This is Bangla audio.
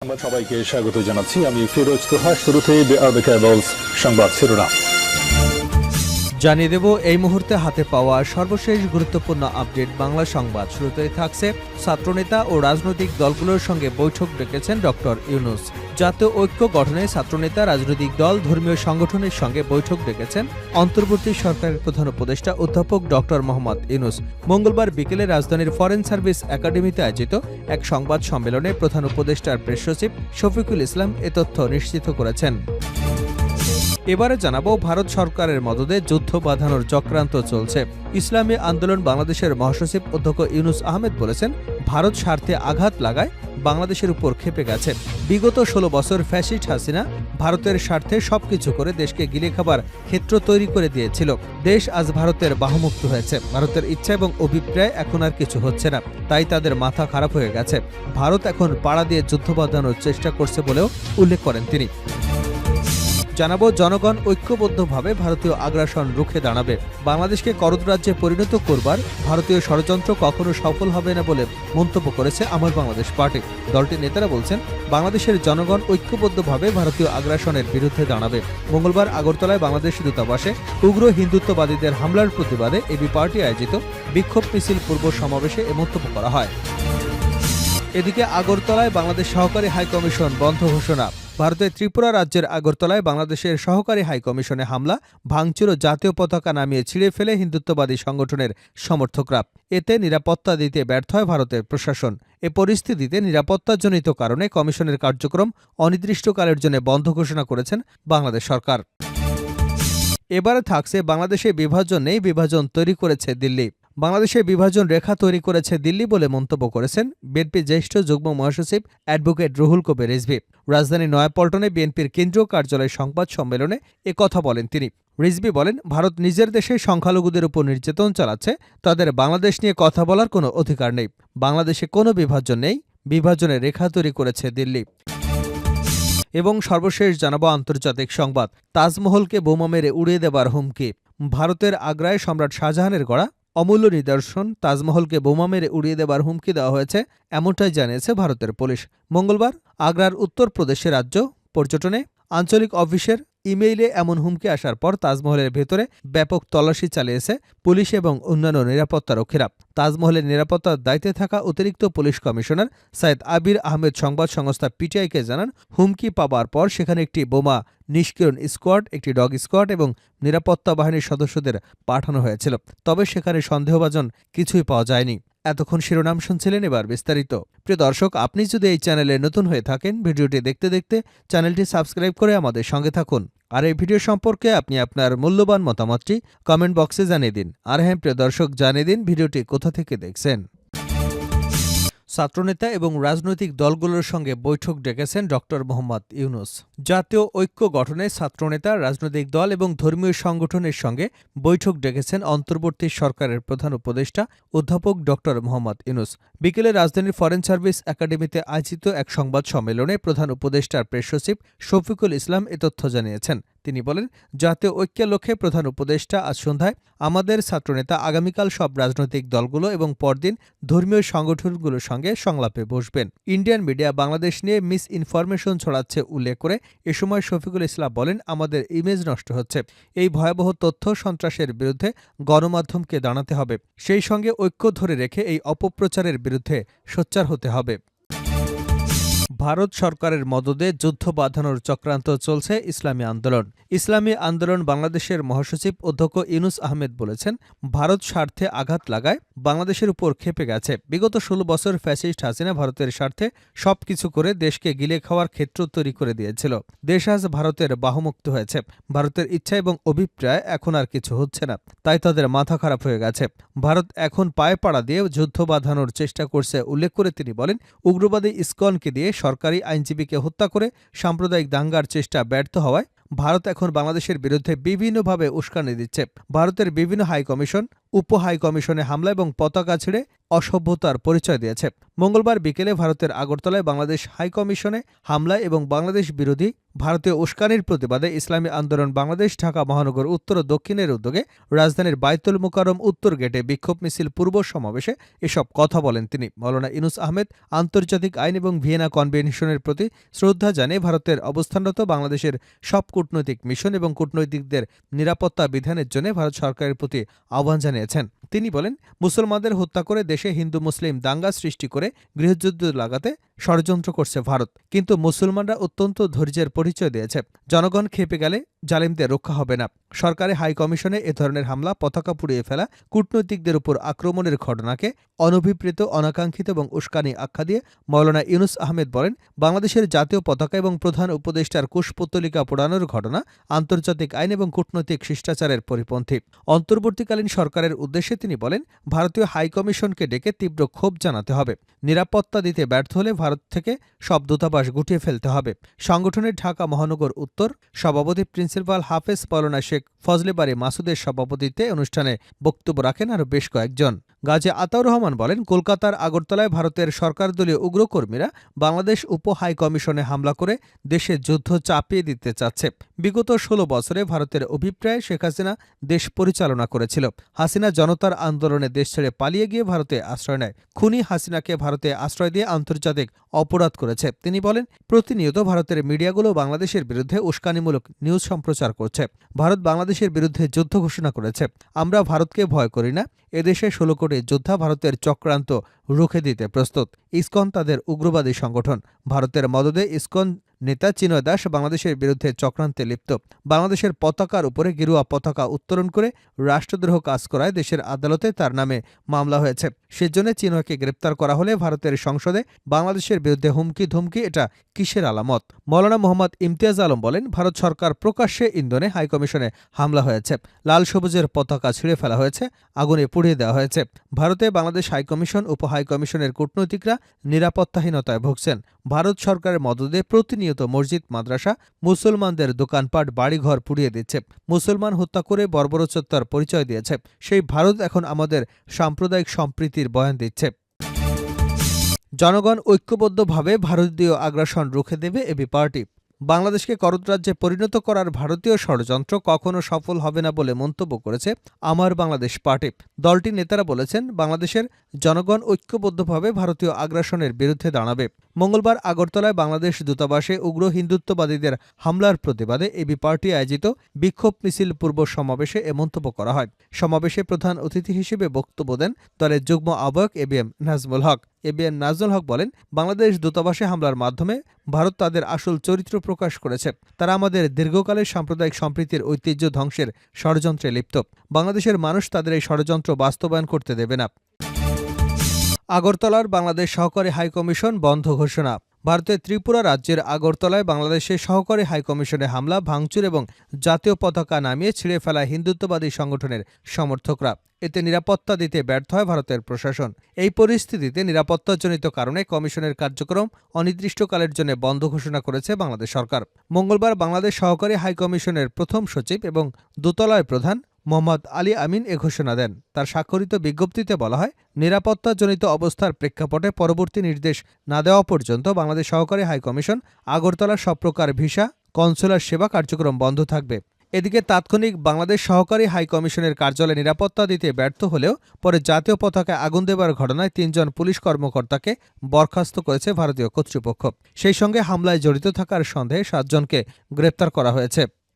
সংবাদ সবাইকে স্বাগত জানাচ্ছি। আমি ফিরোজ তোহা। শুরুতেই সংবাদ শিরোনাম জানিয়ে দেব এই মুহূর্তে হাতে পাওয়া সর্বশেষ গুরুত্বপূর্ণ আপডেট বাংলা সংবাদ। শুরুতেই থাকছে ছাত্রনেতা ও রাজনৈতিক দলগুলোর সঙ্গে বৈঠক ডেকেছেন ডক্টর ইউনূস। জাতীয় ঐক্য গঠনে ছাত্রনেতা, রাজনৈতিক দল, ধর্মীয় সংগঠনের সঙ্গে বৈঠক ডেকেছেন অন্তর্বর্তী সরকারের প্রধান উপদেষ্টা অধ্যাপক ডক্টর মোহাম্মদ ইউনূস। মঙ্গলবার বিকেলে রাজধানীর ফরেন সার্ভিস একাডেমিতে আয়োজিত এক সংবাদ সম্মেলনে প্রধান উপদেষ্টার প্রেস সচিব শফিকুল ইসলাম এ তথ্য নিশ্চিত করেছেন। এবারে জানাবো, ভারত সরকারের মদদে যুদ্ধ বাঁধানোর চক্রান্ত চলছে। ইসলামী আন্দোলন বাংলাদেশের মহাসচিব অধ্যক্ষ ইউনূস আহমেদ বলেছেন, ভারত স্বার্থে আঘাত লাগায় বাংলাদেশের উপর ক্ষেপে গেছে। বিগত ১৬ বছর ফ্যাসিস্ট হাসিনা ভারতের স্বার্থে সবকিছু করে দেশকে গিলে খাবার ক্ষেত্র তৈরি করে দিয়েছিল। দেশ আজ ভারতের বাহুমুক্ত হয়েছে। ভারতের ইচ্ছা এবং অভিপ্রায় এখন আর কিছু হচ্ছে না, তাই তাদের মাথা খারাপ হয়ে গেছে। ভারত এখন পাড়া দিয়ে যুদ্ধ বাঁধানোর চেষ্টা করছে বলেও উল্লেখ করেন তিনি। জানাবো, জনগণ ঐক্যবদ্ধভাবে ভারতীয় আগ্রাসন রুখে দাঁড়াবে। বাংলাদেশকে করদ রাজ্যে পরিণত করবার ভারতীয় ষড়যন্ত্র কখনো সফল হবে না বলে মন্তব্য করেছে আমার বাংলাদেশ পার্টি। দলটির নেতারা বলছেন, বাংলাদেশের জনগণ ঐক্যবদ্ধভাবে ভারতীয় আগ্রাসনের বিরুদ্ধে দাঁড়াবে। মঙ্গলবার আগরতলায় বাংলাদেশ দূতাবাসে উগ্র হিন্দুত্ববাদীদের হামলার প্রতিবাদে এবি পার্টি আয়োজিত বিক্ষোভ মিছিল পূর্ব সমাবেশে এ মন্তব্য করা হয়। এদিকে আগরতলায় বাংলাদেশ সহকারী হাইকমিশন বন্ধ ঘোষণা। ভারতের ত্রিপুরা রাজ্যের আগরতলায় বাংলাদেশের সহকারী হাইকমিশনে হামলা, ভাঙচুর ও জাতীয় পতাকা নামিয়ে ছিঁড়ে ফেলে হিন্দুত্ববাদী সংগঠনের সমর্থকরা। এতে নিরাপত্তা দিতে ব্যর্থ হয় ভারতের প্রশাসন। এ পরিস্থিতিতে নিরাপত্তাজনিত কারণে কমিশনের কার্যক্রম অনির্দিষ্টকালের জন্য বন্ধ ঘোষণা করেছেন বাংলাদেশ সরকার। এবারে থাকছে, বাংলাদেশে বিভাজন নেই, বিভাজন তৈরি করেছে দিল্লি। বাংলাদেশে বিভাজন রেখা তৈরি করেছে দিল্লি বলে মন্তব্য করেছেন বিএনপির জ্যেষ্ঠ যুগ্ম মহাসচিব অ্যাডভোকেট রুহুল কবির রিজভী। রাজধানীর নয়াপল্টনে বিএনপির কেন্দ্রীয় কার্যালয়ে সংবাদ সম্মেলনে কথা বলেন তিনি। রিজভী বলেন, ভারত নিজের দেশে সংখ্যালঘুদের উপর নির্যাতন চালাচ্ছে, তাদের বাংলাদেশ নিয়ে কথা বলার কোনো অধিকার নেই। বাংলাদেশে কোনো বিভাজন নেই, বিভাজনের রেখা তৈরি করেছে দিল্লি। এবং সর্বশেষ জানাবো আন্তর্জাতিক সংবাদ। তাজমহলকে বোমা মেরে উড়িয়ে দেবার হুমকি। ভারতের আগ্রায় সম্রাট শাহজাহানের গড়া অমূল্য নিদর্শন তাজমহলকে বোমা মেরে উড়িয়ে দেবার হুমকি দেওয়া হয়েছে, এমনটাই জানিয়েছে ভারতের পুলিশ। মঙ্গলবার আগ্রার উত্তরপ্রদেশের রাজ্য পর্যটনে আঞ্চলিক অফিসের ইমেইলে এমন হুমকি আসার পর তাজমহলের ভেতরে ব্যাপক তল্লাশি চালিয়েছে পুলিশ এবং অন্যান্য নিরাপত্তারক্ষীরা। তাজমহলের নিরাপত্তার দায়িত্বে থাকা অতিরিক্ত পুলিশ কমিশনার সাইদ আবির আহমেদ সংবাদ সংস্থা পিটিআইকে জানান, হুমকি পাবার পর সেখানে একটি বোমা নিষ্ক্রিয়ণ স্কোয়াড, একটি ডগ স্কোয়াড এবং নিরাপত্তা বাহিনীর সদস্যদের পাঠানো হয়েছিল। তবে সেখানে সন্দেহভাজন কিছুই পাওয়া যায়নি। এতক্ষণ শিরোনাম শুনছিলেন, এবার বিস্তারিত। প্রিয় দর্শক, আপনি যদি এই চ্যানেলে নতুন হয়ে থাকেন, ভিডিওটি দেখতে দেখতে চ্যানেলটি সাবস্ক্রাইব করে আমাদের সঙ্গে থাকুন। আর এই ভিডিও সম্পর্কে আপনি আপনার মূল্যবান মতামতটি কমেন্ট বক্সে জানিয়ে দিন। আর হ্যাঁ প্রিয় দর্শক, জানিয়ে দিন ভিডিওটি কোথা থেকে দেখছেন। ছাত্রনেতা এবং রাজনৈতিক দলগুলোর সঙ্গে বৈঠক ডেকেছেন ডক্টর মোহাম্মদ ইউনূস। জাতীয় ঐক্য গঠনে ছাত্রনেতা, রাজনৈতিক দল এবং ধর্মীয় সংগঠনের সঙ্গে বৈঠক ডেকেছেন অন্তর্বর্তী সরকারের প্রধান উপদেষ্টা অধ্যাপক ডক্টর মোহাম্মদ ইউনূস। বিকেলে রাজধানীর ফরেন সার্ভিস একাডেমিতে আয়োজিত এক সংবাদ সম্মেলনে প্রধান উপদেষ্টার প্রেস সচিব শফিকুল ইসলাম এ তথ্য জানিয়েছেন। তিনি বলেন, জাতীয় ঐক্যের লক্ষ্যে প্রধান উপদেষ্টা আজ সন্ধ্যায় আমাদের ছাত্রনেতা আগামীকাল সব রাজনৈতিক দলগুলো এবং পরদিন ধর্মীয় সংগঠনগুলোর সঙ্গে সংলাপে বসবেন। ইন্ডিয়ান মিডিয়া বাংলাদেশ নিয়ে মিস ইনফরমেশন ছড়াচ্ছে উল্লেখ করে এ সময় শফিকুল ইসলাম বলেন, আমাদের ইমেজ নষ্ট হচ্ছে। এই ভয়াবহ তথ্য সন্ত্রাসের বিরুদ্ধে গণমাধ্যমকে দাঁড়াতে হবে, সেই সঙ্গে ঐক্য ধরে রেখে এই অপপ্রচারের বিরুদ্ধে সোচ্চার হতে হবে। ভারত সরকারের মদদে যুদ্ধ বাঁধানোর চক্রান্ত চলছে ইসলামী আন্দোলন। ইসলামী আন্দোলন বাংলাদেশের মহাসচিব অধ্যক্ষ ইউনূস আহমেদ বলেছেন, ভারত স্বার্থে আঘাত লাগায় বাংলাদেশের উপর ক্ষেপে গেছে। বিগত ১৬ বছর ফ্যাসিস্ট হাসিনা ভারতের স্বার্থে সবকিছু করে দেশকে গিলে খাওয়ার ক্ষেত্র তৈরি করে দিয়েছিল। দেশ আজ ভারতের বাহুমুক্ত হয়েছে। ভারতের ইচ্ছা এবং অভিপ্রায় এখন আর কিছু হচ্ছে না, তাই তাদের মাথা খারাপ হয়ে গেছে। ভারত এখন পায়ে পাড়া দিয়ে যুদ্ধ বাঁধানোর চেষ্টা করছে উল্লেখ করে তিনি বলেন, উগ্রবাদী ইসকনকে দিয়ে সরকারি আইনজীবীকে হত্যা করে সাম্প্রদায়িক দাঙ্গার চেষ্টা ব্যর্থ হওয়ায় ভারত এখন বাংলাদেশের বিরুদ্ধে বিভিন্নভাবে উস্কানি দিচ্ছে। ভারতের বিভিন্ন হাইকমিশন, উপ হাইকমিশনে হামলা এবং পতাকা ছেড়ে অসভ্যতার পরিচয় দিয়েছে। মঙ্গলবার বিকেলে ভারতের আগরতলায় বাংলাদেশ হাইকমিশনে হামলায় এবং বাংলাদেশ বিরোধী ভারতীয় উস্কানির প্রতিবাদে ইসলামী আন্দোলন বাংলাদেশ ঢাকা মহানগর উত্তর ও দক্ষিণের উদ্যোগে রাজধানীর বাইতুল মোকাররম উত্তর গেটে বিক্ষোভ মিছিল পূর্ব সমাবেশে এসব কথা বলেন তিনি। মাওলানা ইউনুস আহমেদ আন্তর্জাতিক আইন এবং ভিয়েনা কনভেনশনের প্রতি শ্রদ্ধা জানিয়ে ভারতের অবস্থানরত বাংলাদেশের সব কূটনৈতিক মিশন এবং কূটনৈতিকদের নিরাপত্তা বিধানের জন্য ভারত সরকারের প্রতি আহ্বান জানিয়েছেন। তিনি বলেন, মুসলমানদের হত্যা করে দেশে হিন্দু মুসলিম দাঙ্গা সৃষ্টি করে গৃহযুদ্ধ লাগাতে ষড়যন্ত্র করছে ভারত, কিন্তু মুসলমানরা অত্যন্ত ধৈর্যের পরিচয় দিয়েছে। জনগণ খেপে গেলে জালিমদের রক্ষা হবে না। সরকারি হাই কমিশনে এ ধরনের হামলা, পতাকা পুড়িয়ে ফেলা, কূটনৈতিকদের উপর আক্রমণের ঘটনাকে অনভিপ্রেত, অনাকাঙ্ক্ষিত এবং উস্কানি আখ্যা দিয়ে মাওলানা ইউনুস আহমেদ বলেন, বাংলাদেশের জাতীয় পতাকা এবং প্রধান উপদেষ্টার কুশপুত্তলিকা পোড়ানোর ঘটনা আন্তর্জাতিক আইন এবং কূটনৈতিক শিষ্টাচারের পরিপন্থী। অন্তর্বর্তীকালীন সরকারের উদ্দেশ্যে তিনি বলেন, ভারতীয় হাইকমিশনকে ডেকে তীব্র ক্ষোভ জানাতে হবে। নিরাপত্তা দিতে ব্যর্থ হলে ভারত থেকে সব দূতাবাস গুটিয়ে ফেলতে হবে। সংগঠনের ঢাকা মহানগর উত্তর সভাপতি প্রিন্সিপাল হাফেজ মাওলানা শেখ ফজলে বারী মাসুদের সভাপতিত্বে অনুষ্ঠানে বক্তব্য রাখেন আরও বেশ কয়েকজন। গাজী আতাউর রহমান বলেন, কলকাতার আগরতলায় ভারতের সরকারদলীয় উগ্রকর্মীরা বাংলাদেশ উপ হাই কমিশনে হামলা করে দেশে যুদ্ধ চাপিয়ে দিতে চাচ্ছে। বিগত ১৬ বছরে ভারতের অভিপ্রায়ে শেখ হাসিনা দেশ পরিচালনা করেছিল। হাসিনা জনতার আন্দোলনে দেশ ছেড়ে পালিয়ে গিয়ে ভারতে আশ্রয় নেয়। খুনি হাসিনাকে ভারতে আশ্রয় দিয়ে আন্তর্জাতিক অপরাধ করেছে। তিনি বলেন, প্রতিনিয়ত ভারতের মিডিয়াগুলো বাংলাদেশের বিরুদ্ধে উস্কানিমূলক নিউজ সম্প্রচার করছে। ভারত বাংলাদেশের বিরুদ্ধে যুদ্ধ ঘোষণা করেছে। আমরা ভারতকে ভয় করি না। এদেশে ১৬ কোটি যোদ্ধা ভারতের চক্রান্ত রুখে দিতে প্রস্তুত। ইসকন তাদের উগ্রবাদী সংগঠন। ভারতের মদদে ইসকন নেতা চিন্ময় দাস বাংলাদেশের বিরুদ্ধে চক্রান্তে লিপ্ত। বাংলাদেশের পতাকার উপরে গেরুয়া পতাকা উত্তোলন করে রাষ্ট্রদ্রোহ কাজ করায় দেশের আদালতে তার নামে মামলা হয়েছে। সেজন্য চিন্ময়কে গ্রেপ্তার করা হলে ভারতের সংসদে বাংলাদেশের বিরুদ্ধে হুমকি ধমকি, এটা কিসের আলামত? মাওলানা মোহাম্মদ ইমতিয়াজ আলম বলেন, ভারত সরকার প্রকাশ্যে ইন্ধনে হাইকমিশনে হামলা হয়েছে। লাল সবুজের পতাকা ছিঁড়ে ফেলা হয়েছে, আগুনে পুড়িয়ে দেওয়া হয়েছে। ভারতে বাংলাদেশ হাইকমিশন, উপ হাইকমিশনের কূটনৈতিকরা নিরাপত্তাহীনতায় ভুগছেন। ভারত সরকারের মদদে প্রতিনিয়ত মসজিদ, মাদ্রাসা, মুসলমানদের দোকানপাট, বাড়িঘর পুড়িয়ে দিচ্ছে। মুসলমান হত্যা করে বর্বরোচ্চতার পরিচয় দিয়েছে। সেই ভারত এখন আমাদের সাম্প্রদায়িক সম্প্রীতির বয়ান দিচ্ছে। জনগণ ঐক্যবদ্ধভাবে ভারতীয় আগ্রাসন রুখে দেবে এবি পার্টি। বাংলাদেশকে করদরাজ্যে পরিণত করার ভারতীয় ষড়যন্ত্র কখনো সফল হবে না বলে মন্তব্য করেছে আমার বাংলাদেশ পার্টি। দলটির নেতারা বলেছেন, বাংলাদেশের জনগণ ঐক্যবদ্ধভাবে ভারতীয় আগ্রাসনের বিরুদ্ধে দাঁড়াবে। মঙ্গলবার আগরতলায় বাংলাদেশ দূতাবাসে উগ্র হিন্দুত্ববাদীদের হামলার প্রতিবাদে এবি পার্টি আয়োজিত বিক্ষোভ মিছিল পূর্ব সমাবেশে এ মন্তব্য করা হয়। সমাবেশে প্রধান অতিথি হিসেবে বক্তব্য দেন দলের যুগ্ম আহ্বায়ক এবিএম নাজমুল হক। এবিএম নাজমুল হক বলেন, বাংলাদেশ দূতাবাসে হামলার মাধ্যমে ভারত তাদের আসল চরিত্র প্রকাশ করেছে। তারা আমাদের দীর্ঘকালের সাম্প্রদায়িক সম্প্রীতির ঐতিহ্য ধ্বংসের ষড়যন্ত্রে লিপ্ত। বাংলাদেশের মানুষ তাদের এই ষড়যন্ত্র বাস্তবায়ন করতে দেবে না। আগরতলার বাংলাদেশ সহকারী হাইকমিশন বন্ধ ঘোষণা। ভারতের ত্রিপুরা রাজ্যের আগরতলায় বাংলাদেশের সহকারী হাইকমিশনে হামলা, ভাঙচুর এবং জাতীয় পতাকা নামিয়ে ছিঁড়ে ফেলা হিন্দুত্ববাদী সংগঠনের সমর্থকরা। এতে নিরাপত্তা দিতে ব্যর্থ হয় ভারতের প্রশাসন। এই পরিস্থিতিতে নিরাপত্তাজনিত কারণে কমিশনের কার্যক্রম অনির্দিষ্টকালের জন্য বন্ধ ঘোষণা করেছে বাংলাদেশ সরকার। মঙ্গলবার বাংলাদেশ সহকারী হাইকমিশনের প্রথম সচিব এবং দূতালয় প্রধান মোহাম্মদ আলী আমিন এ ঘোষণা দেন। তার স্বাক্ষরিত বিজ্ঞপ্তিতে বলা হয়, নিরাপত্তাজনিত অবস্থার প্রেক্ষাপটে পরবর্তী নির্দেশ না দেওয়া পর্যন্ত বাংলাদেশ সহকারী হাইকমিশন আগরতলার সব প্রকার ভিসা, কনসুলার সেবা কার্যক্রম বন্ধ থাকবে। এদিকে তাৎক্ষণিক বাংলাদেশ সহকারী হাইকমিশনের কার্যালয়ে নিরাপত্তা দিতে ব্যর্থ হলেও পরে জাতীয় পতাকায় আগুন দেবার ঘটনায় ৩ জন পুলিশ কর্মকর্তাকে বরখাস্ত করেছে ভারতীয় কর্তৃপক্ষ। সেই সঙ্গে হামলায় জড়িত থাকার সন্দেহে ৭ জনকে গ্রেপ্তার করা হয়েছে।